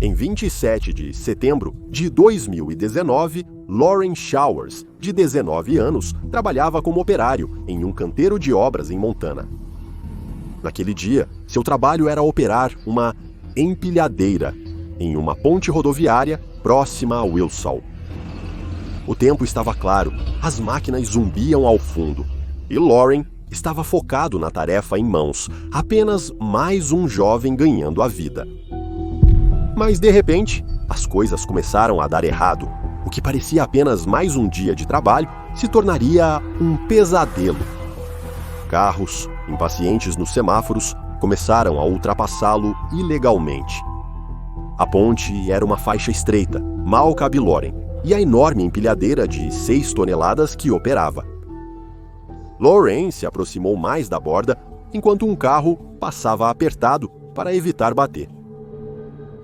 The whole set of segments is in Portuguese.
Em 27 de setembro de 2019, Lauren Showers, de 19 anos, trabalhava como operário em um canteiro de obras em Montana. Naquele dia, seu trabalho era operar uma empilhadeira em uma ponte rodoviária próxima a Wilson. O tempo estava claro, as máquinas zumbiam ao fundo, e Lauren estava focado na tarefa em mãos, apenas mais um jovem ganhando a vida. Mas, de repente, as coisas começaram a dar errado. O que parecia apenas mais um dia de trabalho se tornaria um pesadelo. Carros, impacientes nos semáforos, começaram a ultrapassá-lo ilegalmente. A ponte era uma faixa estreita, mal cabe Lauren, e a enorme empilhadeira de 6 toneladas que operava. Lauren se aproximou mais da borda, enquanto um carro passava apertado para evitar bater.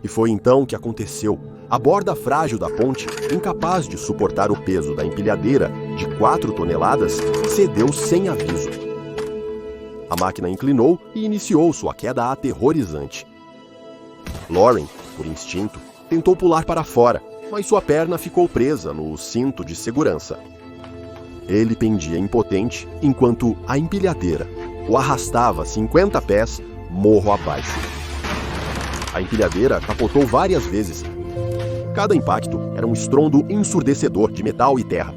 E foi então que aconteceu. A borda frágil da ponte, incapaz de suportar o peso da empilhadeira de 4 toneladas, cedeu sem aviso. A máquina inclinou e iniciou sua queda aterrorizante. Lauren, por instinto, tentou pular para fora, mas sua perna ficou presa no cinto de segurança. Ele pendia impotente enquanto a empilhadeira o arrastava 50 pés morro abaixo. A empilhadeira capotou várias vezes. Cada impacto era um estrondo ensurdecedor de metal e terra.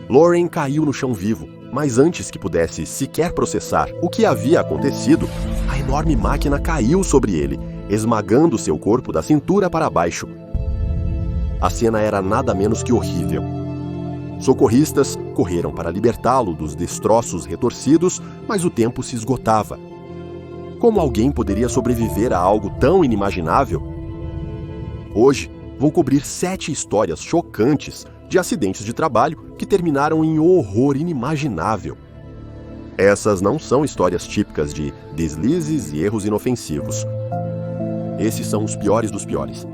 Lauren caiu no chão vivo, mas antes que pudesse sequer processar o que havia acontecido, a enorme máquina caiu sobre ele, esmagando seu corpo da cintura para baixo. A cena era nada menos que horrível. Socorristas correram para libertá-lo dos destroços retorcidos, mas o tempo se esgotava. Como alguém poderia sobreviver a algo tão inimaginável? Hoje, vou cobrir 7 histórias chocantes de acidentes de trabalho que terminaram em horror inimaginável. Essas não são histórias típicas de deslizes e erros inofensivos. Esses são os piores dos piores.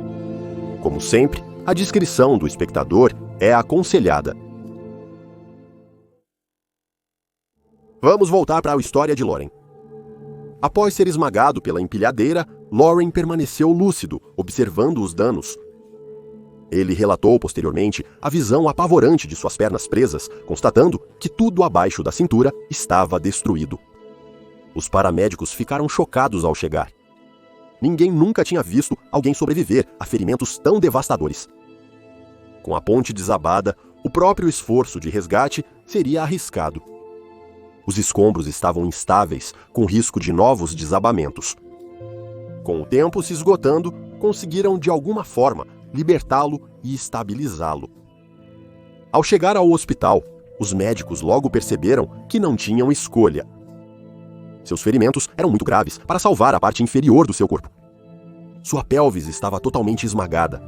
Como sempre, a discrição do espectador é aconselhada. Vamos voltar para a história de Lauren. Após ser esmagado pela empilhadeira, Lauren permaneceu lúcido, observando os danos. Ele relatou posteriormente a visão apavorante de suas pernas presas, constatando que tudo abaixo da cintura estava destruído. Os paramédicos ficaram chocados ao chegar. Ninguém nunca tinha visto alguém sobreviver a ferimentos tão devastadores. Com a ponte desabada, o próprio esforço de resgate seria arriscado. Os escombros estavam instáveis, com risco de novos desabamentos. Com o tempo se esgotando, conseguiram de alguma forma libertá-lo e estabilizá-lo. Ao chegar ao hospital, os médicos logo perceberam que não tinham escolha. Seus ferimentos eram muito graves para salvar a parte inferior do seu corpo. Sua pelvis estava totalmente esmagada.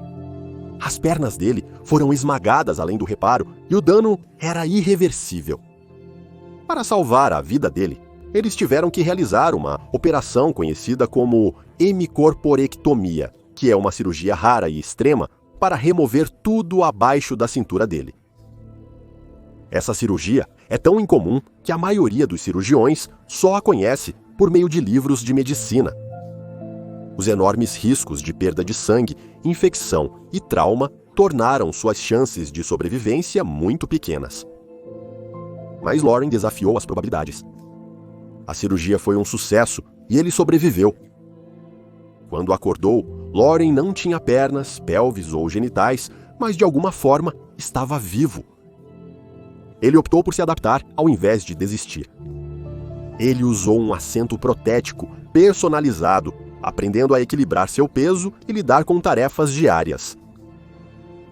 As pernas dele foram esmagadas além do reparo e o dano era irreversível. Para salvar a vida dele, eles tiveram que realizar uma operação conhecida como hemicorporectomia, que é uma cirurgia rara e extrema para remover tudo abaixo da cintura dele. Essa cirurgia é tão incomum que a maioria dos cirurgiões só a conhece por meio de livros de medicina. Os enormes riscos de perda de sangue, infecção e trauma tornaram suas chances de sobrevivência muito pequenas. Mas Lauren desafiou as probabilidades. A cirurgia foi um sucesso e ele sobreviveu. Quando acordou, Lauren não tinha pernas, pelvis ou genitais, mas de alguma forma estava vivo. Ele optou por se adaptar ao invés de desistir. Ele usou um assento protético, personalizado, aprendendo a equilibrar seu peso e lidar com tarefas diárias.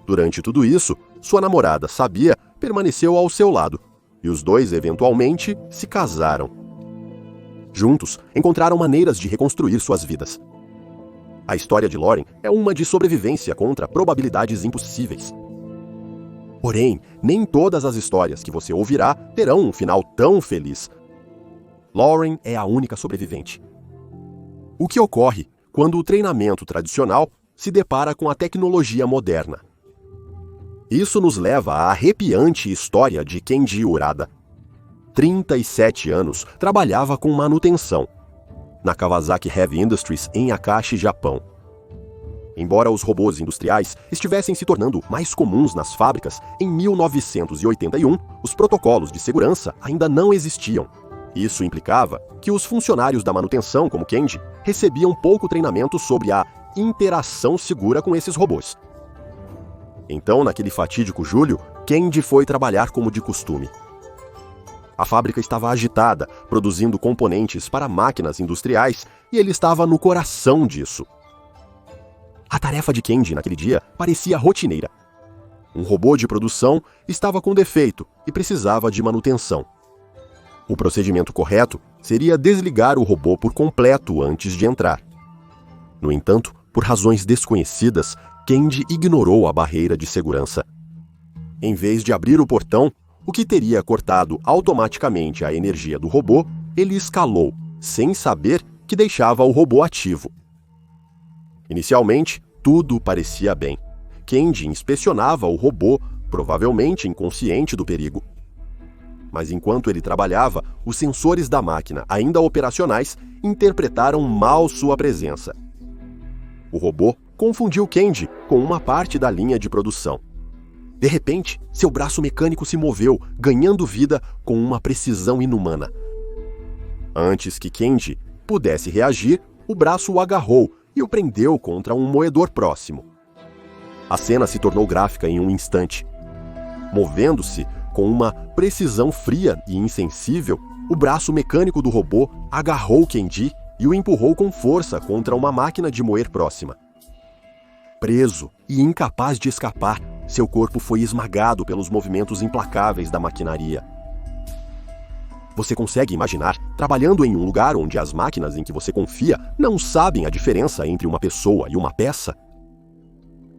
Durante tudo isso, sua namorada, Sabia, permaneceu ao seu lado, e os dois eventualmente se casaram. Juntos, encontraram maneiras de reconstruir suas vidas. A história de Lauren é uma de sobrevivência contra probabilidades impossíveis. Porém, nem todas as histórias que você ouvirá terão um final tão feliz. Lauren é a única sobrevivente. O que ocorre quando o treinamento tradicional se depara com a tecnologia moderna? Isso nos leva à arrepiante história de Kenji Urada. 37 anos, trabalhava com manutenção na Kawasaki Heavy Industries em Akashi, Japão. Embora os robôs industriais estivessem se tornando mais comuns nas fábricas, em 1981, os protocolos de segurança ainda não existiam. Isso implicava que os funcionários da manutenção, como Kenji, recebiam pouco treinamento sobre a interação segura com esses robôs. Então, naquele fatídico julho, Kenji foi trabalhar como de costume. A fábrica estava agitada, produzindo componentes para máquinas industriais, e ele estava no coração disso. A tarefa de Kenji naquele dia parecia rotineira. Um robô de produção estava com defeito e precisava de manutenção. O procedimento correto seria desligar o robô por completo antes de entrar. No entanto, por razões desconhecidas, Kenji ignorou a barreira de segurança. Em vez de abrir o portão, o que teria cortado automaticamente a energia do robô, ele escalou, sem saber que deixava o robô ativo. Inicialmente, tudo parecia bem. Kenji inspecionava o robô, provavelmente inconsciente do perigo. Mas enquanto ele trabalhava, os sensores da máquina, ainda operacionais, interpretaram mal sua presença. O robô confundiu Kenji com uma parte da linha de produção. De repente, seu braço mecânico se moveu, ganhando vida com uma precisão inumana. Antes que Kenji pudesse reagir, o braço o agarrou e o prendeu contra um moedor próximo. A cena se tornou gráfica em um instante. Movendo-se com uma precisão fria e insensível, o braço mecânico do robô agarrou Kenji e o empurrou com força contra uma máquina de moer próxima. Preso e incapaz de escapar, seu corpo foi esmagado pelos movimentos implacáveis da maquinaria. Você consegue imaginar trabalhando em um lugar onde as máquinas em que você confia não sabem a diferença entre uma pessoa e uma peça?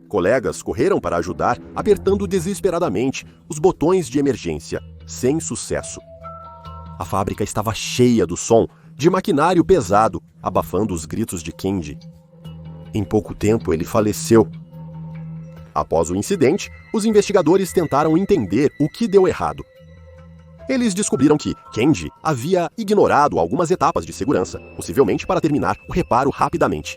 Colegas correram para ajudar, apertando desesperadamente os botões de emergência, sem sucesso. A fábrica estava cheia do som de maquinário pesado, abafando os gritos de Kenji. Em pouco tempo, ele faleceu. Após o incidente, os investigadores tentaram entender o que deu errado. Eles descobriram que Kenji havia ignorado algumas etapas de segurança, possivelmente para terminar o reparo rapidamente.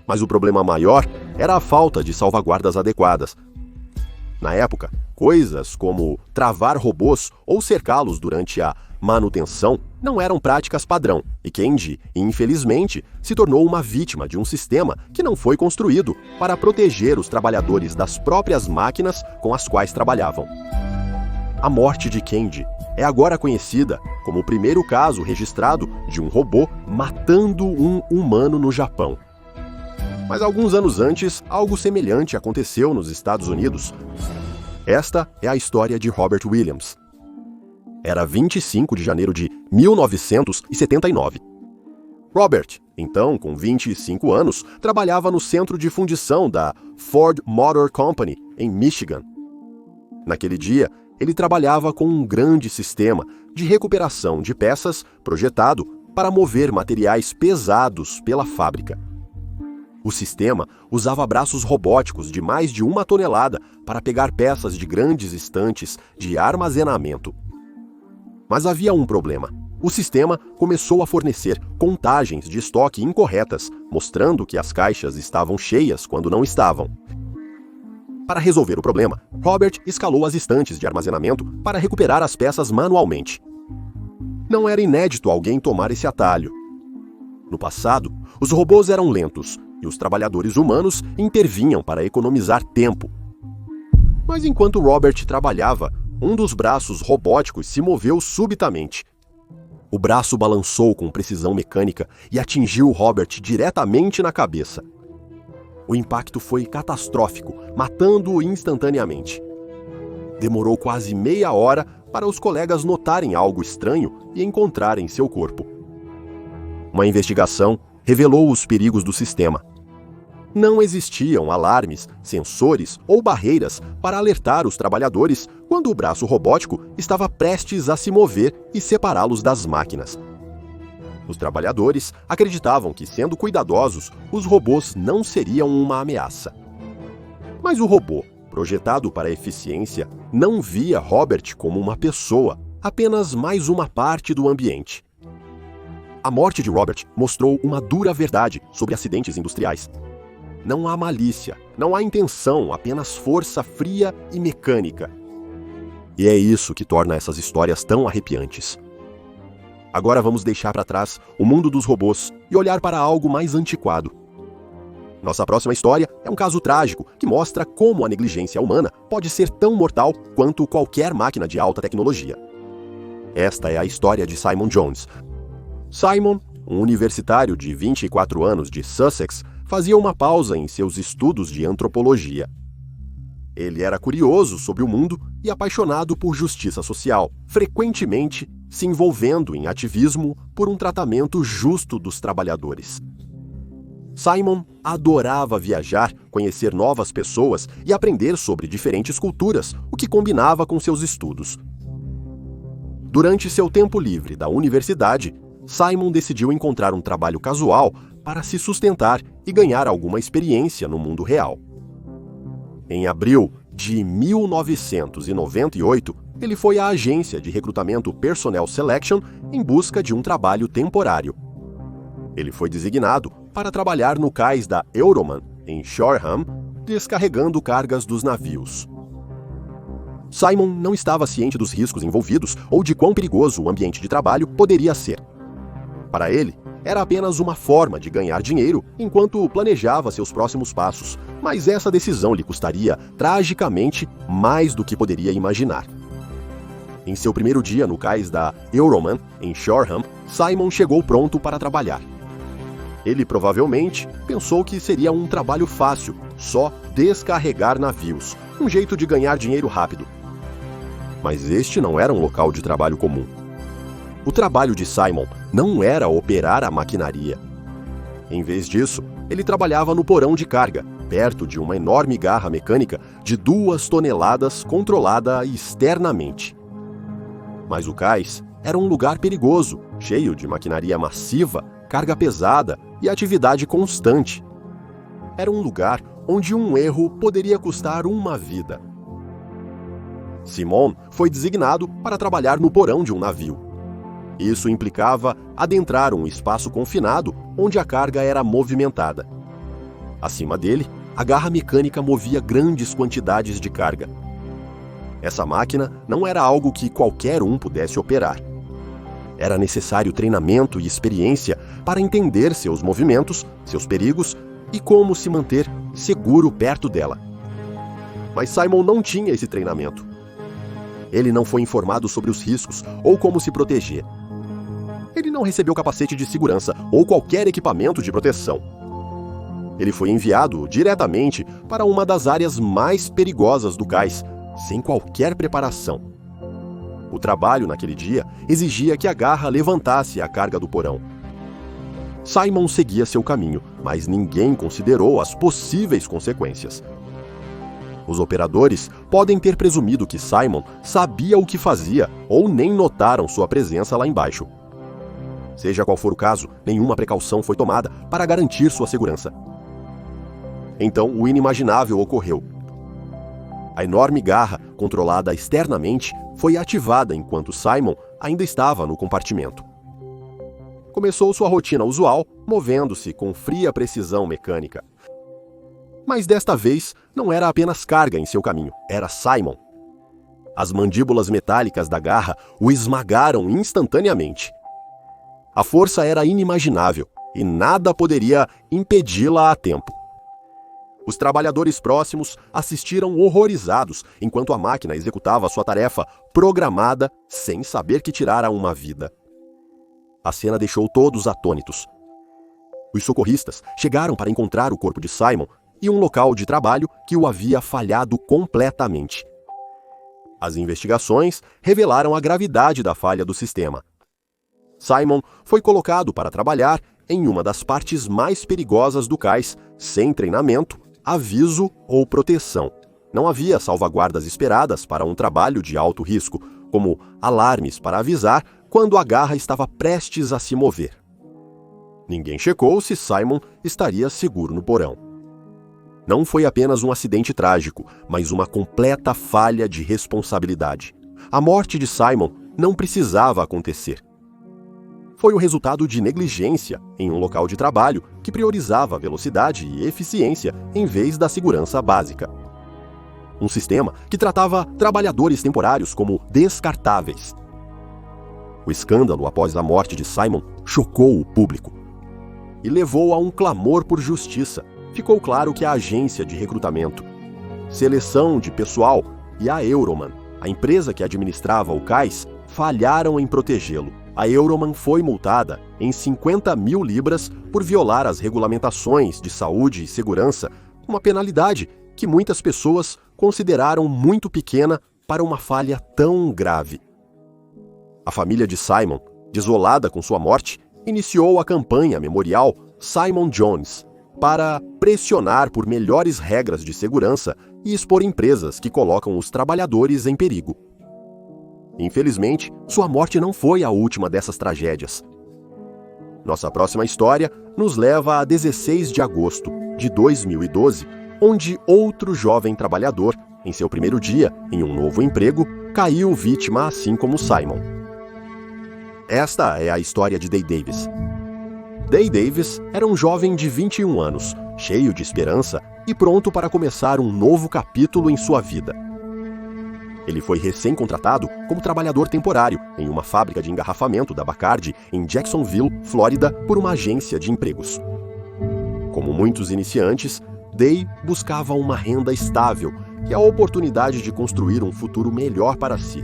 Mas o problema maior era a falta de salvaguardas adequadas. Na época, coisas como travar robôs ou cercá-los durante a manutenção não eram práticas padrão, e Kenji, infelizmente, se tornou uma vítima de um sistema que não foi construído para proteger os trabalhadores das próprias máquinas com as quais trabalhavam. A morte de Kenji é agora conhecida como o primeiro caso registrado de um robô matando um humano no Japão. Mas alguns anos antes, algo semelhante aconteceu nos Estados Unidos. Esta é a história de Robert Williams. Era 25 de janeiro de 1979. Robert, então com 25 anos, trabalhava no centro de fundição da Ford Motor Company, em Michigan. Naquele dia, ele trabalhava com um grande sistema de recuperação de peças projetado para mover materiais pesados pela fábrica. O sistema usava braços robóticos de mais de 1 tonelada para pegar peças de grandes estantes de armazenamento. Mas havia um problema. O sistema começou a fornecer contagens de estoque incorretas, mostrando que as caixas estavam cheias quando não estavam. Para resolver o problema, Robert escalou as estantes de armazenamento para recuperar as peças manualmente. Não era inédito alguém tomar esse atalho. No passado, os robôs eram lentos e os trabalhadores humanos intervinham para economizar tempo. Mas enquanto Robert trabalhava, um dos braços robóticos se moveu subitamente. O braço balançou com precisão mecânica e atingiu Robert diretamente na cabeça. O impacto foi catastrófico, matando-o instantaneamente. Demorou quase meia hora para os colegas notarem algo estranho e encontrarem seu corpo. Uma investigação revelou os perigos do sistema. Não existiam alarmes, sensores ou barreiras para alertar os trabalhadores quando o braço robótico estava prestes a se mover e separá-los das máquinas. Os trabalhadores acreditavam que, sendo cuidadosos, os robôs não seriam uma ameaça. Mas o robô, projetado para a eficiência, não via Robert como uma pessoa, apenas mais uma parte do ambiente. A morte de Robert mostrou uma dura verdade sobre acidentes industriais. não há malícia, não há intenção, apenas força fria e mecânica. E é isso que torna essas histórias tão arrepiantes. Agora vamos deixar para trás o mundo dos robôs e olhar para algo mais antiquado. Nossa próxima história é um caso trágico que mostra como a negligência humana pode ser tão mortal quanto qualquer máquina de alta tecnologia. Esta é a história de Simon Jones. Simon, um universitário de 24 anos de Sussex, fazia uma pausa em seus estudos de antropologia. Ele era curioso sobre o mundo e apaixonado por justiça social, frequentemente se envolvendo em ativismo por um tratamento justo dos trabalhadores. Simon adorava viajar, conhecer novas pessoas e aprender sobre diferentes culturas, o que combinava com seus estudos. Durante seu tempo livre da universidade, Simon decidiu encontrar um trabalho casual para se sustentar e ganhar alguma experiência no mundo real. Em abril de 1998, ele foi à agência de recrutamento Personnel Selection em busca de um trabalho temporário. Ele foi designado para trabalhar no cais da Euroman, em Shoreham, descarregando cargas dos navios. Simon não estava ciente dos riscos envolvidos ou de quão perigoso o ambiente de trabalho poderia ser. Para ele, era apenas uma forma de ganhar dinheiro enquanto planejava seus próximos passos, mas essa decisão lhe custaria tragicamente mais do que poderia imaginar. Em seu primeiro dia no cais da Euroman, em Shoreham, Simon chegou pronto para trabalhar. Ele provavelmente pensou que seria um trabalho fácil, só descarregar navios, um jeito de ganhar dinheiro rápido. Mas este não era um local de trabalho comum. O trabalho de Simon não era operar a maquinaria. Em vez disso, ele trabalhava no porão de carga, perto de uma enorme garra mecânica de 2 toneladas controlada externamente. Mas o cais era um lugar perigoso, cheio de maquinaria massiva, carga pesada e atividade constante. Era um lugar onde um erro poderia custar uma vida. Simon foi designado para trabalhar no porão de um navio. Isso implicava adentrar um espaço confinado onde a carga era movimentada. Acima dele, a garra mecânica movia grandes quantidades de carga. Essa máquina não era algo que qualquer um pudesse operar. Era necessário treinamento e experiência para entender seus movimentos, seus perigos e como se manter seguro perto dela. Mas Simon não tinha esse treinamento. Ele não foi informado sobre os riscos ou como se proteger. Ele não recebeu capacete de segurança ou qualquer equipamento de proteção. Ele foi enviado diretamente para uma das áreas mais perigosas do cais, sem qualquer preparação. O trabalho naquele dia exigia que a garra levantasse a carga do porão. Simon seguia seu caminho, mas ninguém considerou as possíveis consequências. Os operadores podem ter presumido que Simon sabia o que fazia ou nem notaram sua presença lá embaixo. Seja qual for o caso, nenhuma precaução foi tomada para garantir sua segurança. Então, o inimaginável ocorreu. A enorme garra, controlada externamente, foi ativada enquanto Simon ainda estava no compartimento. Começou sua rotina usual, movendo-se com fria precisão mecânica. Mas desta vez, não era apenas carga em seu caminho, era Simon. As mandíbulas metálicas da garra o esmagaram instantaneamente. A força era inimaginável e nada poderia impedi-la a tempo. Os trabalhadores próximos assistiram horrorizados enquanto a máquina executava sua tarefa programada sem saber que tirara uma vida. A cena deixou todos atônitos. Os socorristas chegaram para encontrar o corpo de Simon e um local de trabalho que o havia falhado completamente. As investigações revelaram a gravidade da falha do sistema. Simon foi colocado para trabalhar em uma das partes mais perigosas do cais, sem treinamento, aviso ou proteção. Não havia salvaguardas esperadas para um trabalho de alto risco, como alarmes para avisar quando a garra estava prestes a se mover. Ninguém checou se Simon estaria seguro no porão. Não foi apenas um acidente trágico, mas uma completa falha de responsabilidade. A morte de Simon não precisava acontecer. foi o resultado de negligência em um local de trabalho que priorizava velocidade e eficiência em vez da segurança básica. Um sistema que tratava trabalhadores temporários como descartáveis. O escândalo após a morte de Simon chocou o público e levou a um clamor por justiça. Ficou claro que a agência de recrutamento, seleção de pessoal e a Euroman, a empresa que administrava o cais, falharam em protegê-lo. A Euroman foi multada em 50 mil libras por violar as regulamentações de saúde e segurança, uma penalidade que muitas pessoas consideraram muito pequena para uma falha tão grave. A família de Simon, desolada com sua morte, iniciou a campanha memorial Simon Jones para pressionar por melhores regras de segurança e expor empresas que colocam os trabalhadores em perigo. Infelizmente, sua morte não foi a última dessas tragédias. Nossa próxima história nos leva a 16 de agosto de 2012, onde outro jovem trabalhador, em seu primeiro dia em um novo emprego, caiu vítima assim como Simon. Esta é a história de Day Davis. Day Davis era um jovem de 21 anos, cheio de esperança e pronto para começar um novo capítulo em sua vida. Ele foi recém-contratado como trabalhador temporário em uma fábrica de engarrafamento da Bacardi em Jacksonville, Flórida, por uma agência de empregos. Como muitos iniciantes, Day buscava uma renda estável e a oportunidade de construir um futuro melhor para si.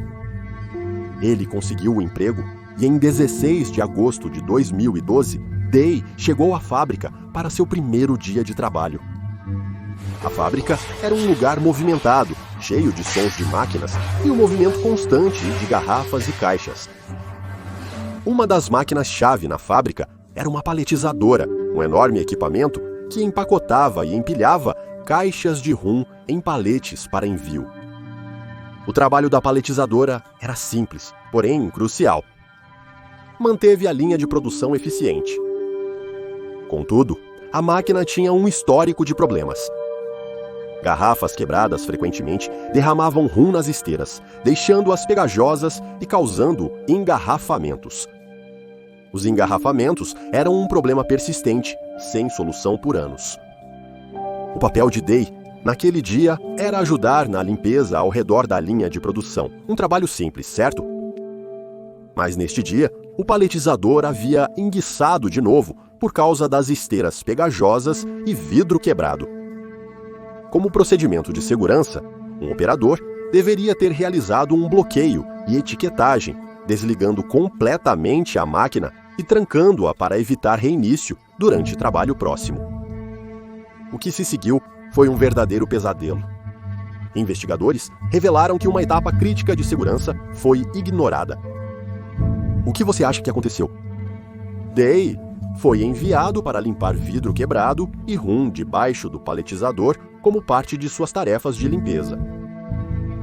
Ele conseguiu o emprego e em 16 de agosto de 2012, Day chegou à fábrica para seu primeiro dia de trabalho. A fábrica era um lugar movimentado, cheio de sons de máquinas e um movimento constante de garrafas e caixas. Uma das máquinas-chave na fábrica era uma paletizadora, um enorme equipamento que empacotava e empilhava caixas de rum em paletes para envio. O trabalho da paletizadora era simples, porém crucial. Manteve a linha de produção eficiente. Contudo, a máquina tinha um histórico de problemas. Garrafas quebradas frequentemente derramavam rum nas esteiras, deixando-as pegajosas e causando engarrafamentos. Os engarrafamentos eram um problema persistente, sem solução por anos. O papel de Day, naquele dia, era ajudar na limpeza ao redor da linha de produção. Um trabalho simples, certo? Mas neste dia, o paletizador havia enguiçado de novo por causa das esteiras pegajosas e vidro quebrado. Como procedimento de segurança, um operador deveria ter realizado um bloqueio e etiquetagem, desligando completamente a máquina e trancando-a para evitar reinício durante trabalho próximo. O que se seguiu foi um verdadeiro pesadelo. Investigadores revelaram que uma etapa crítica de segurança foi ignorada. O que você acha que aconteceu? Day foi enviado para limpar vidro quebrado e rum debaixo do paletizador como parte de suas tarefas de limpeza.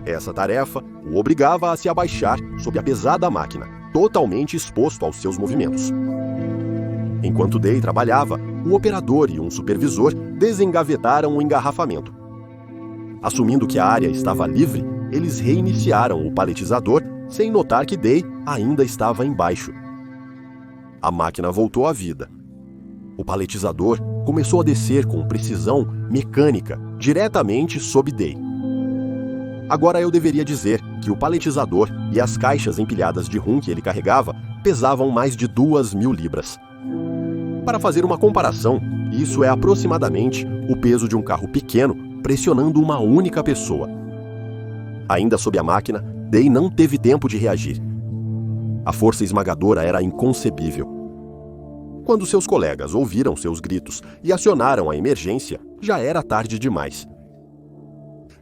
Essa tarefa o obrigava a se abaixar sob a pesada máquina, totalmente exposto aos seus movimentos. Enquanto Day trabalhava, o operador e um supervisor desengavetaram o engarrafamento. Assumindo que a área estava livre, eles reiniciaram o paletizador sem notar que Day ainda estava embaixo. A máquina voltou à vida. O paletizador começou a descer com precisão mecânica diretamente sob Day. Agora eu deveria dizer que o paletizador e as caixas empilhadas de rum que ele carregava pesavam mais de 2.000 libras. Para fazer uma comparação, isso é aproximadamente o peso de um carro pequeno pressionando uma única pessoa. Ainda sob a máquina, Day não teve tempo de reagir. A força esmagadora era inconcebível. Quando seus colegas ouviram seus gritos e acionaram a emergência, já era tarde demais.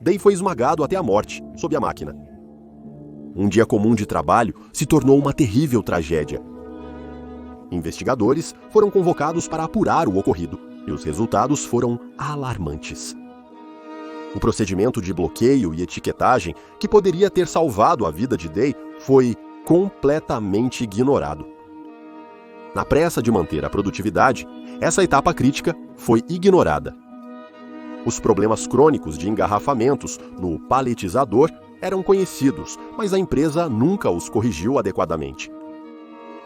Day foi esmagado até a morte, sob a máquina. Um dia comum de trabalho se tornou uma terrível tragédia. Investigadores foram convocados para apurar o ocorrido, e os resultados foram alarmantes. O procedimento de bloqueio e etiquetagem, que poderia ter salvado a vida de Day, foi completamente ignorado. Na pressa de manter a produtividade, essa etapa crítica foi ignorada. Os problemas crônicos de engarrafamentos no paletizador eram conhecidos, mas a empresa nunca os corrigiu adequadamente.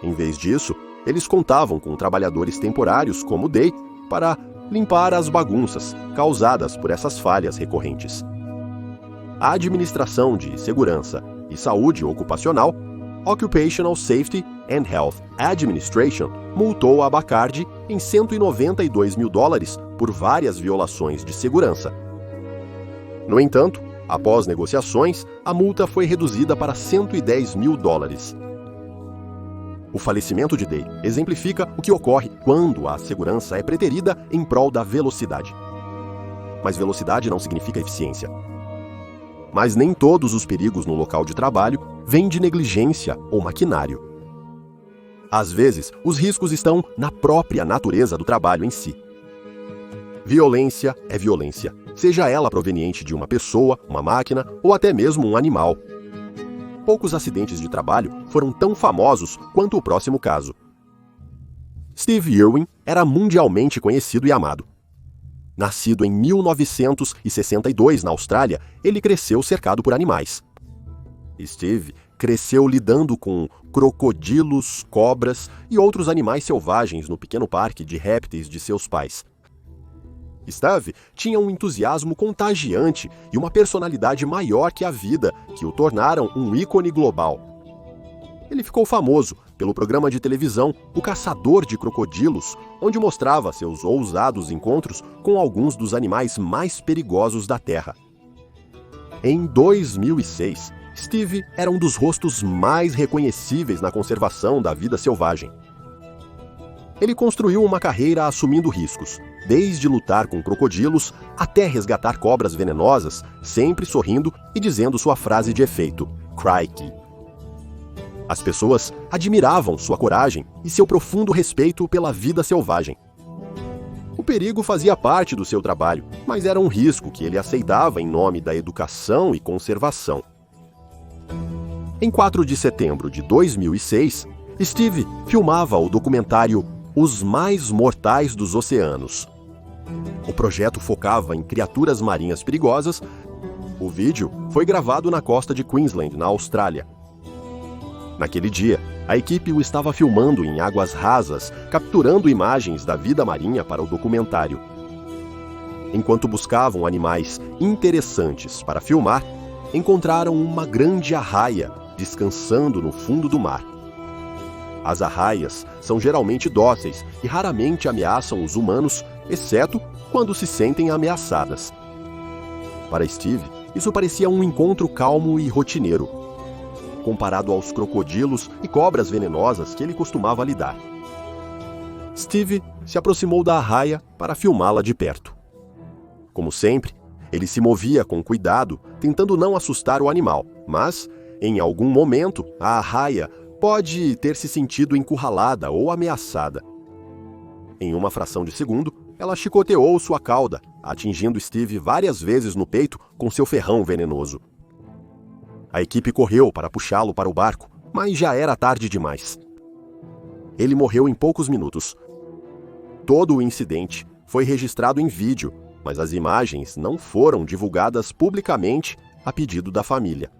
Em vez disso, eles contavam com trabalhadores temporários como Day para limpar as bagunças causadas por essas falhas recorrentes. A Administração de Segurança e Saúde Ocupacional, Occupational Safety and Health Administration, multou a Bacardi em $192 mil por várias violações de segurança. No entanto, após negociações, a multa foi reduzida para $110 mil. O falecimento de Day exemplifica o que ocorre quando a segurança é preterida em prol da velocidade. Mas velocidade não significa eficiência. Mas nem todos os perigos no local de trabalho vêm de negligência ou maquinário. Às vezes, os riscos estão na própria natureza do trabalho em si. Violência é violência, seja ela proveniente de uma pessoa, uma máquina ou até mesmo um animal. Poucos acidentes de trabalho foram tão famosos quanto o próximo caso. Steve Irwin era mundialmente conhecido e amado. Nascido em 1962 na Austrália, ele cresceu cercado por animais. Steve cresceu lidando com crocodilos, cobras e outros animais selvagens no pequeno parque de répteis de seus pais. Steve tinha um entusiasmo contagiante e uma personalidade maior que a vida, que o tornaram um ícone global. Ele ficou famoso pelo programa de televisão O Caçador de Crocodilos, onde mostrava seus ousados encontros com alguns dos animais mais perigosos da Terra. Em 2006, Steve era um dos rostos mais reconhecíveis na conservação da vida selvagem. Ele construiu uma carreira assumindo riscos, desde lutar com crocodilos até resgatar cobras venenosas, sempre sorrindo e dizendo sua frase de efeito, "Crikey". As pessoas admiravam sua coragem e seu profundo respeito pela vida selvagem. O perigo fazia parte do seu trabalho, mas era um risco que ele aceitava em nome da educação e conservação. Em 4 de setembro de 2006, Steve filmava o documentário Os Mais Mortais dos Oceanos. O projeto focava em criaturas marinhas perigosas. O vídeo foi gravado na costa de Queensland, na Austrália. Naquele dia, a equipe o estava filmando em águas rasas, capturando imagens da vida marinha para o documentário. Enquanto buscavam animais interessantes para filmar, encontraram uma grande arraia descansando no fundo do mar. As arraias são geralmente dóceis e raramente ameaçam os humanos, exceto quando se sentem ameaçadas. Para Steve, isso parecia um encontro calmo e rotineiro, comparado aos crocodilos e cobras venenosas que ele costumava lidar. Steve se aproximou da arraia para filmá-la de perto. Como sempre, ele se movia com cuidado, tentando não assustar o animal, mas, em algum momento, a arraia pode ter se sentido encurralada ou ameaçada. Em uma fração de segundo, ela chicoteou sua cauda, atingindo Steve várias vezes no peito com seu ferrão venenoso. A equipe correu para puxá-lo para o barco, mas já era tarde demais. Ele morreu em poucos minutos. Todo o incidente foi registrado em vídeo, mas as imagens não foram divulgadas publicamente a pedido da família.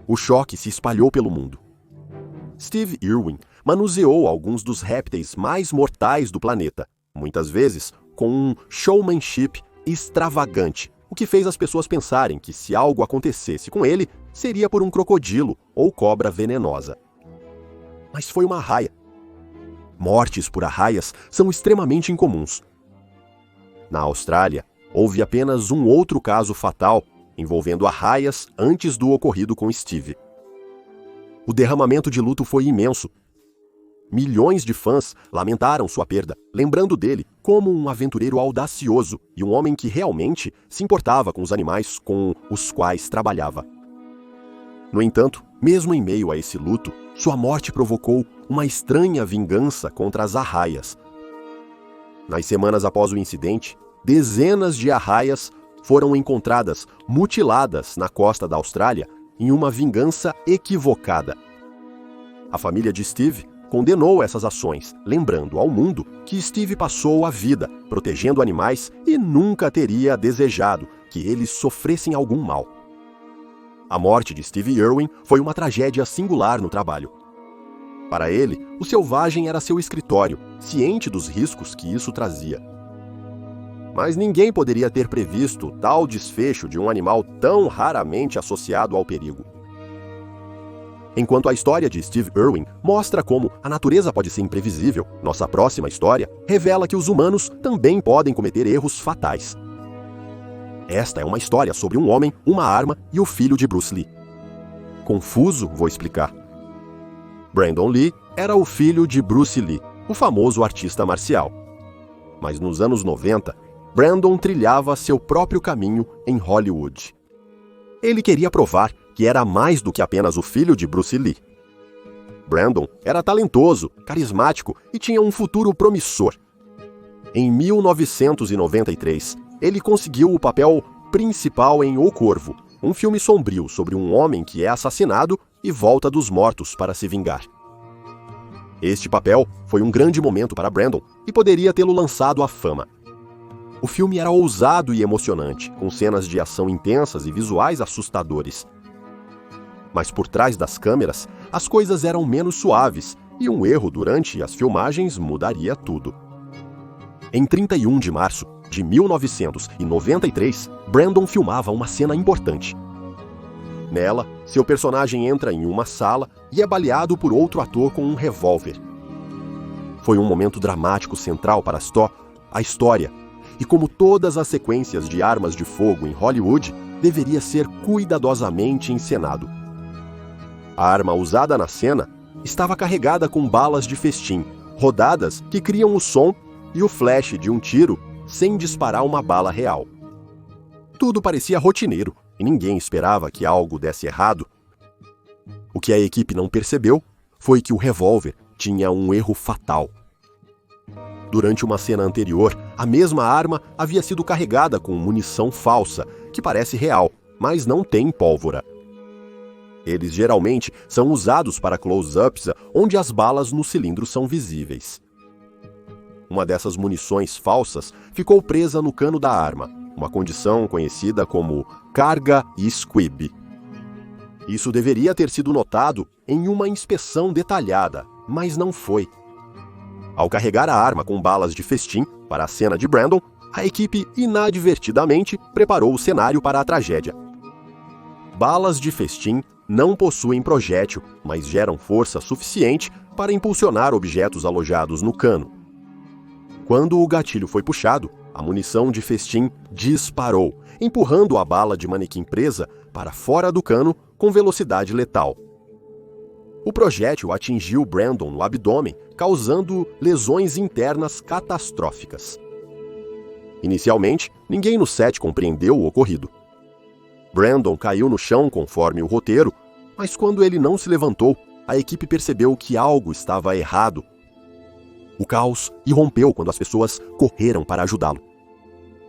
O choque se espalhou pelo mundo. Steve Irwin manuseou alguns dos répteis mais mortais do planeta, muitas vezes com um showmanship extravagante, o que fez as pessoas pensarem que se algo acontecesse com ele, seria por um crocodilo ou cobra venenosa. Mas foi uma arraia. Mortes por arraias são extremamente incomuns. Na Austrália, houve apenas um outro caso fatal envolvendo arraias antes do ocorrido com Steve. O derramamento de luto foi imenso. Milhões de fãs lamentaram sua perda, lembrando dele como um aventureiro audacioso e um homem que realmente se importava com os animais com os quais trabalhava. No entanto, mesmo em meio a esse luto, sua morte provocou uma estranha vingança contra as arraias. Nas semanas após o incidente, dezenas de arraias foram encontradas mutiladas na costa da Austrália em uma vingança equivocada. A família de Steve condenou essas ações, lembrando ao mundo que Steve passou a vida protegendo animais e nunca teria desejado que eles sofressem algum mal. A morte de Steve Irwin foi uma tragédia singular no trabalho. Para ele, o selvagem era seu escritório, ciente dos riscos que isso trazia. Mas ninguém poderia ter previsto tal desfecho de um animal tão raramente associado ao perigo. Enquanto a história de Steve Irwin mostra como a natureza pode ser imprevisível, nossa próxima história revela que os humanos também podem cometer erros fatais. Esta é uma história sobre um homem, uma arma e o filho de Bruce Lee. Confuso? Vou explicar. Brandon Lee era o filho de Bruce Lee, o famoso artista marcial. Mas nos anos 90, Brandon trilhava seu próprio caminho em Hollywood. Ele queria provar que era mais do que apenas o filho de Bruce Lee. Brandon era talentoso, carismático e tinha um futuro promissor. Em 1993, ele conseguiu o papel principal em O Corvo, um filme sombrio sobre um homem que é assassinado e volta dos mortos para se vingar. Este papel foi um grande momento para Brandon e poderia tê-lo lançado à fama. O filme era ousado e emocionante, com cenas de ação intensas e visuais assustadores. Mas por trás das câmeras, as coisas eram menos suaves e um erro durante as filmagens mudaria tudo. Em 31 de março de 1993, Brandon filmava uma cena importante. Nela, seu personagem entra em uma sala e é baleado por outro ator com um revólver. Foi um momento dramático central para a história, e como todas as sequências de armas de fogo em Hollywood, deveria ser cuidadosamente encenado. A arma usada na cena estava carregada com balas de festim, rodadas que criam o som e o flash de um tiro sem disparar uma bala real. Tudo parecia rotineiro e ninguém esperava que algo desse errado. O que a equipe não percebeu foi que o revólver tinha um erro fatal. Durante uma cena anterior, a mesma arma havia sido carregada com munição falsa, que parece real, mas não tem pólvora. Eles geralmente são usados para close-ups, onde as balas no cilindro são visíveis. Uma dessas munições falsas ficou presa no cano da arma, uma condição conhecida como carga squib. Isso deveria ter sido notado em uma inspeção detalhada, mas não foi. Ao carregar a arma com balas de festim para a cena de Brandon, a equipe inadvertidamente preparou o cenário para a tragédia. Balas de festim não possuem projétil, mas geram força suficiente para impulsionar objetos alojados no cano. Quando o gatilho foi puxado, a munição de festim disparou, empurrando a bala de manequim presa para fora do cano com velocidade letal. O projétil atingiu Brandon no abdômen, causando lesões internas catastróficas. Inicialmente, ninguém no set compreendeu o ocorrido. Brandon caiu no chão conforme o roteiro, mas quando ele não se levantou, a equipe percebeu que algo estava errado. O caos irrompeu quando as pessoas correram para ajudá-lo.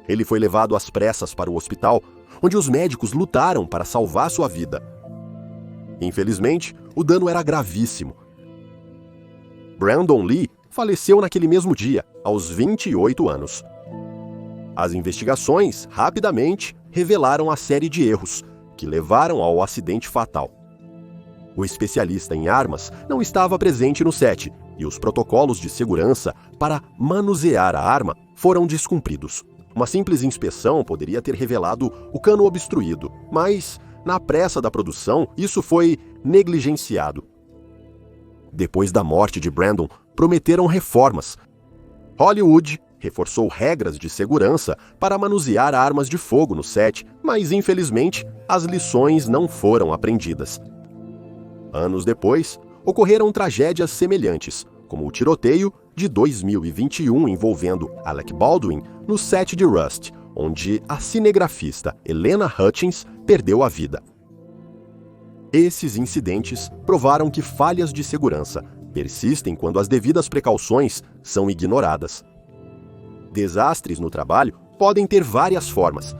Ele foi levado às pressas para o hospital, onde os médicos lutaram para salvar sua vida. Infelizmente, o dano era gravíssimo. Brandon Lee faleceu naquele mesmo dia, aos 28 anos. As investigações, rapidamente, revelaram a série de erros que levaram ao acidente fatal. O especialista em armas não estava presente no set e os protocolos de segurança para manusear a arma foram descumpridos. Uma simples inspeção poderia ter revelado o cano obstruído, mas, na pressa da produção, isso foi negligenciado. Depois da morte de Brandon, prometeram reformas. Hollywood reforçou regras de segurança para manusear armas de fogo no set, mas infelizmente as lições não foram aprendidas. Anos depois, ocorreram tragédias semelhantes, como o tiroteio de 2021 envolvendo Alec Baldwin no set de Rust, onde a cinegrafista Helena Hutchins perdeu a vida. Esses incidentes provaram que falhas de segurança persistem quando as devidas precauções são ignoradas. Desastres no trabalho podem ter várias formas.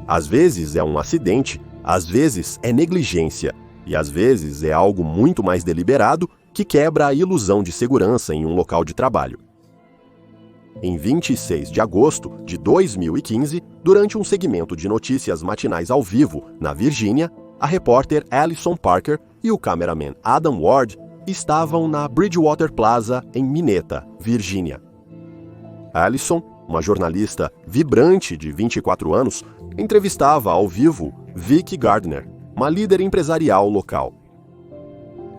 Às vezes é um acidente, às vezes é negligência, e às vezes é algo muito mais deliberado que quebra a ilusão de segurança em um local de trabalho. Em 26 de agosto de 2015, durante um segmento de notícias matinais ao vivo na Virgínia, a repórter Alison Parker e o cameraman Adam Ward estavam na Bridgewater Plaza, em Mineta, Virgínia. Allison, uma jornalista vibrante de 24 anos, entrevistava ao vivo Vicky Gardner, uma líder empresarial local.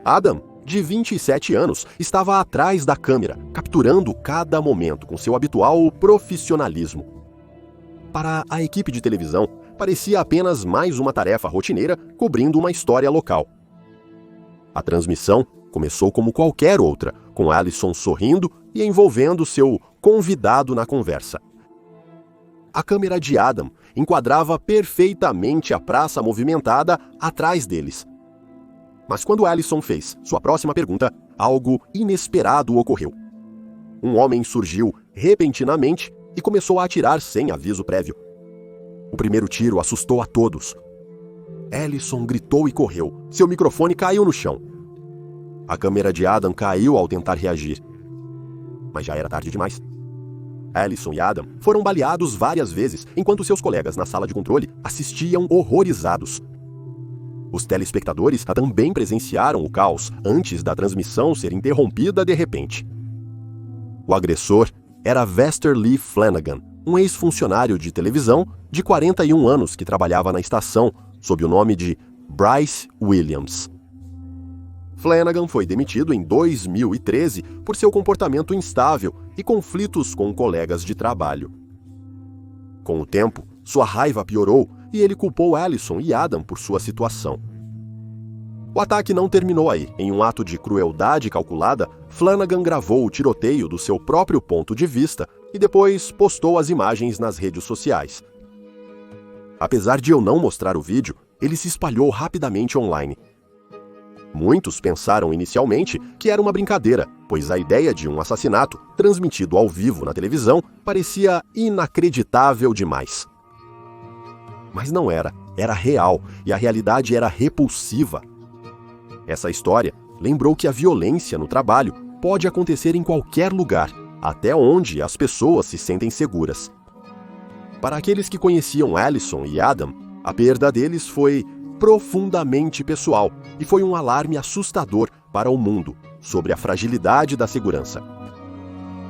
Adam, de 27 anos, estava atrás da câmera, capturando cada momento com seu habitual profissionalismo. Para a equipe de televisão, parecia apenas mais uma tarefa rotineira cobrindo uma história local. A transmissão começou como qualquer outra, com Allison sorrindo e envolvendo seu convidado na conversa. A câmera de Adam enquadrava perfeitamente a praça movimentada atrás deles. Mas quando Allison fez sua próxima pergunta, algo inesperado ocorreu. Um homem surgiu repentinamente e começou a atirar sem aviso prévio. O primeiro tiro assustou a todos. Allison gritou e correu. Seu microfone caiu no chão. A câmera de Adam caiu ao tentar reagir. Mas já era tarde demais. Allison e Adam foram baleados várias vezes, enquanto seus colegas na sala de controle assistiam horrorizados. Os telespectadores também presenciaram o caos antes da transmissão ser interrompida de repente. O agressor era Vester Lee Flanagan, um ex-funcionário de televisão de 41 anos que trabalhava na estação sob o nome de Bryce Williams. Flanagan foi demitido em 2013 por seu comportamento instável e conflitos com colegas de trabalho. Com o tempo, sua raiva piorou e ele culpou Allison e Adam por sua situação. O ataque não terminou aí. Em um ato de crueldade calculada, Flanagan gravou o tiroteio do seu próprio ponto de vista e depois postou as imagens nas redes sociais. Apesar de eu não mostrar o vídeo, ele se espalhou rapidamente online. Muitos pensaram inicialmente que era uma brincadeira, pois a ideia de um assassinato transmitido ao vivo na televisão parecia inacreditável demais. Mas não era, era real, e a realidade era repulsiva. Essa história lembrou que a violência no trabalho pode acontecer em qualquer lugar, até onde as pessoas se sentem seguras. Para aqueles que conheciam Allison e Adam, a perda deles foi profundamente pessoal e foi um alarme assustador para o mundo sobre a fragilidade da segurança.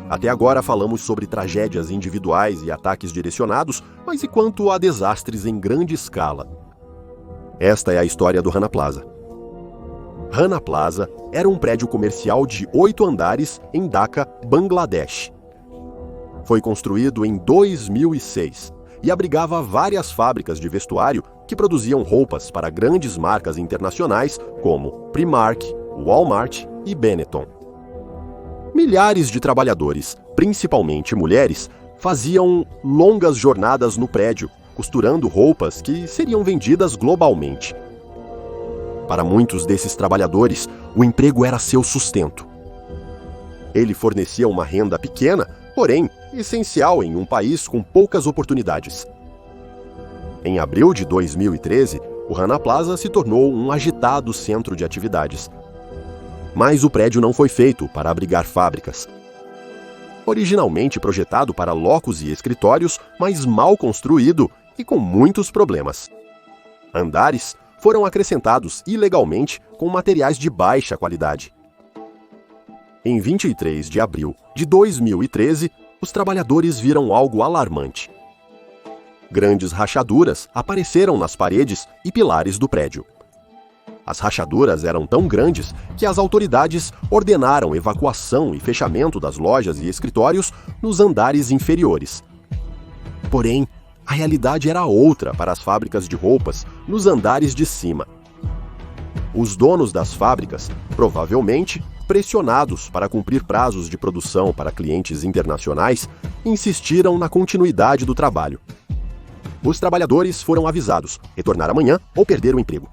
Até agora falamos sobre tragédias individuais e ataques direcionados, mas e quanto a desastres em grande escala? Esta é a história do Rana Plaza. Rana Plaza era um prédio comercial de 8 andares em Dhaka, Bangladesh. Foi construído em 2006 e abrigava várias fábricas de vestuário que produziam roupas para grandes marcas internacionais como Primark, Walmart e Benetton. Milhares de trabalhadores, principalmente mulheres, faziam longas jornadas no prédio, costurando roupas que seriam vendidas globalmente. Para muitos desses trabalhadores, o emprego era seu sustento. Ele fornecia uma renda pequena, porém essencial em um país com poucas oportunidades. Em abril de 2013, o Rana Plaza se tornou um agitado centro de atividades. Mas o prédio não foi feito para abrigar fábricas. Originalmente projetado para locos e escritórios, mas mal construído e com muitos problemas. Andares foram acrescentados ilegalmente com materiais de baixa qualidade. Em 23 de abril de 2013, os trabalhadores viram algo alarmante. Grandes rachaduras apareceram nas paredes e pilares do prédio. As rachaduras eram tão grandes que as autoridades ordenaram evacuação e fechamento das lojas e escritórios nos andares inferiores. Porém, a realidade era outra para as fábricas de roupas nos andares de cima. Os donos das fábricas, provavelmente pressionados para cumprir prazos de produção para clientes internacionais, insistiram na continuidade do trabalho. Os trabalhadores foram avisados: retornar amanhã ou perder o emprego.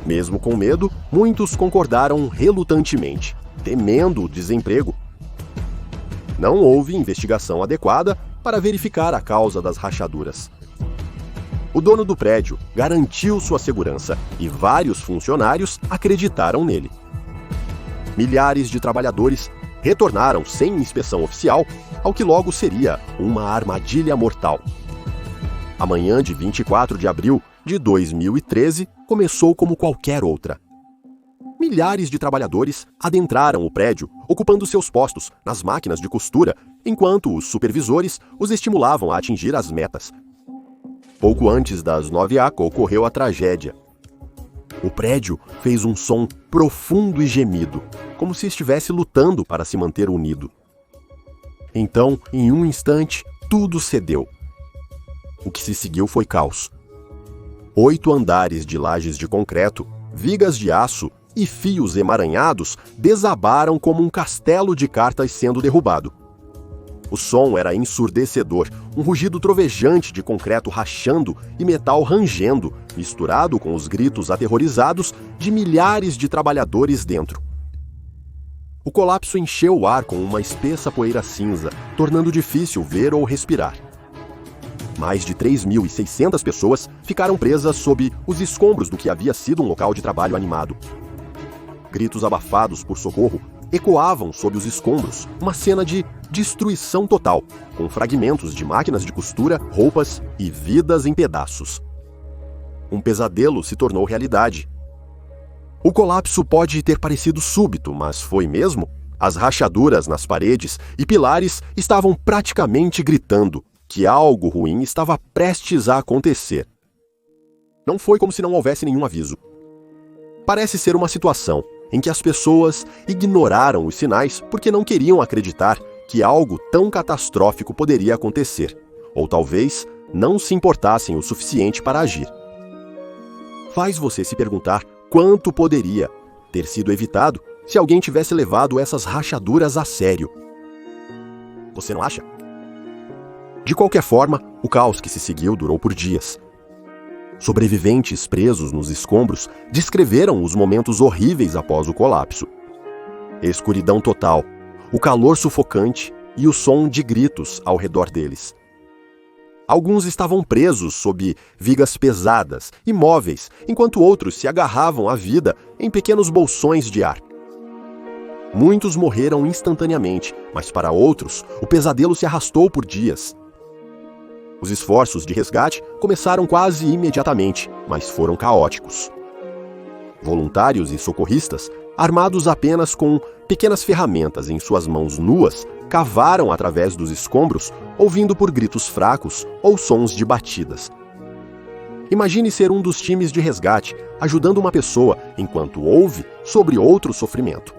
Mesmo com medo, muitos concordaram relutantemente, temendo o desemprego. Não houve investigação adequada para verificar a causa das rachaduras. O dono do prédio garantiu sua segurança e vários funcionários acreditaram nele. Milhares de trabalhadores retornaram sem inspeção oficial ao que logo seria uma armadilha mortal. A manhã de 24 de abril de 2013 começou como qualquer outra. milhares de trabalhadores adentraram o prédio, ocupando seus postos nas máquinas de costura, enquanto os supervisores os estimulavam a atingir as metas. Pouco antes das 9h ocorreu a tragédia. O prédio fez um som profundo e gemido, como se estivesse lutando para se manter unido. Então, em um instante, tudo cedeu. O que se seguiu foi caos. 8 andares de lajes de concreto, vigas de aço e fios emaranhados desabaram como um castelo de cartas sendo derrubado. O som era ensurdecedor, um rugido trovejante de concreto rachando e metal rangendo, misturado com os gritos aterrorizados de milhares de trabalhadores dentro. O colapso encheu o ar com uma espessa poeira cinza, tornando difícil ver ou respirar. Mais de 3.600 pessoas ficaram presas sob os escombros do que havia sido um local de trabalho animado. Gritos abafados por socorro ecoavam sob os escombros, uma cena de destruição total, com fragmentos de máquinas de costura, roupas e vidas em pedaços. Um pesadelo se tornou realidade. O colapso pode ter parecido súbito, mas foi mesmo? As rachaduras nas paredes e pilares estavam praticamente gritando que algo ruim estava prestes a acontecer. Não foi como se não houvesse nenhum aviso. Parece ser uma situação em que as pessoas ignoraram os sinais porque não queriam acreditar que algo tão catastrófico poderia acontecer, ou talvez não se importassem o suficiente para agir. Faz você se perguntar quanto poderia ter sido evitado se alguém tivesse levado essas rachaduras a sério. Você não acha? De qualquer forma, o caos que se seguiu durou por dias. Sobreviventes presos nos escombros descreveram os momentos horríveis após o colapso. Escuridão total, o calor sufocante e o som de gritos ao redor deles. Alguns estavam presos sob vigas pesadas, imóveis, enquanto outros se agarravam à vida em pequenos bolsões de ar. Muitos morreram instantaneamente, mas para outros, o pesadelo se arrastou por dias. Os esforços de resgate começaram quase imediatamente, mas foram caóticos. Voluntários e socorristas, armados apenas com pequenas ferramentas em suas mãos nuas, cavaram através dos escombros, ouvindo por gritos fracos ou sons de batidas. Imagine ser um dos times de resgate, ajudando uma pessoa enquanto ouve sobre outro sofrimento.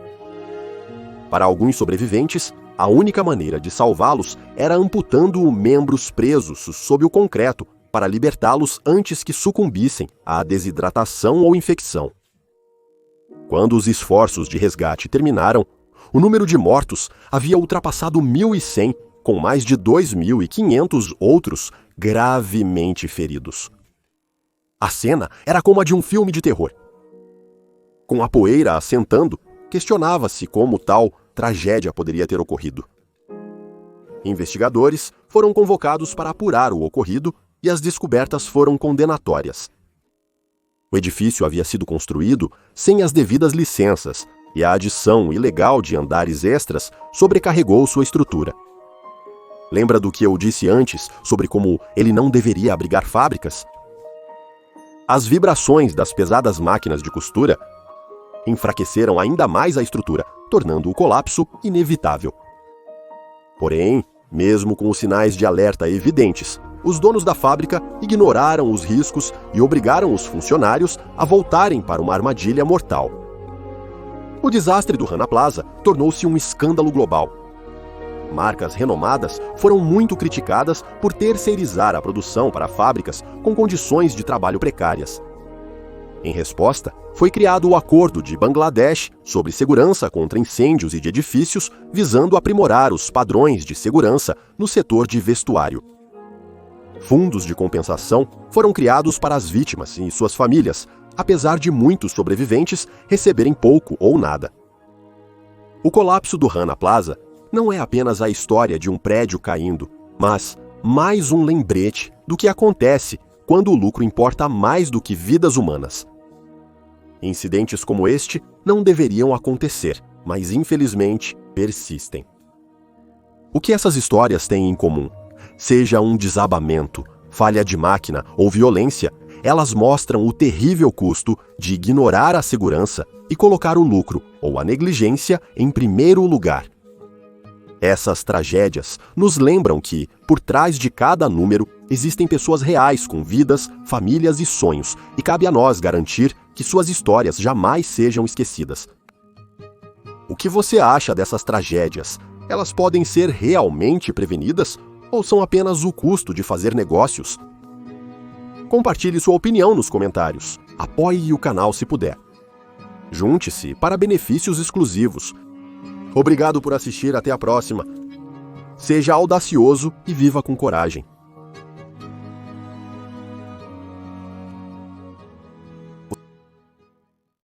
Para alguns sobreviventes, a única maneira de salvá-los era amputando membros presos sob o concreto para libertá-los antes que sucumbissem à desidratação ou infecção. Quando os esforços de resgate terminaram, o número de mortos havia ultrapassado 1.100, com mais de 2.500 outros gravemente feridos. A cena era como a de um filme de terror. Com a poeira assentando, questionava-se como tal tragédia poderia ter ocorrido. Investigadores foram convocados para apurar o ocorrido e as descobertas foram condenatórias. O edifício havia sido construído sem as devidas licenças e a adição ilegal de andares extras sobrecarregou sua estrutura. Lembra do que eu disse antes sobre como ele não deveria abrigar fábricas? As vibrações das pesadas máquinas de costura enfraqueceram ainda mais a estrutura, tornando o colapso inevitável. Porém, mesmo com os sinais de alerta evidentes, os donos da fábrica ignoraram os riscos e obrigaram os funcionários a voltarem para uma armadilha mortal. O desastre do Rana Plaza tornou-se um escândalo global. Marcas renomadas foram muito criticadas por terceirizar a produção para fábricas com condições de trabalho precárias. Em resposta, foi criado o Acordo de Bangladesh sobre segurança contra incêndios e de edifícios, visando aprimorar os padrões de segurança no setor de vestuário. Fundos de compensação foram criados para as vítimas e suas famílias, apesar de muitos sobreviventes receberem pouco ou nada. O colapso do Rana Plaza não é apenas a história de um prédio caindo, mas mais um lembrete do que acontece quando o lucro importa mais do que vidas humanas. Incidentes como este não deveriam acontecer, mas infelizmente persistem. O que essas histórias têm em comum? Seja um desabamento, falha de máquina ou violência, elas mostram o terrível custo de ignorar a segurança e colocar o lucro ou a negligência em primeiro lugar. Essas tragédias nos lembram que, por trás de cada número, existem pessoas reais com vidas, famílias e sonhos, e cabe a nós garantir que suas histórias jamais sejam esquecidas. O que você acha dessas tragédias? Elas podem ser realmente prevenidas ou são apenas o custo de fazer negócios? Compartilhe sua opinião nos comentários. Apoie o canal se puder. Junte-se para benefícios exclusivos. Obrigado por assistir, até a próxima. Seja audacioso e viva com coragem.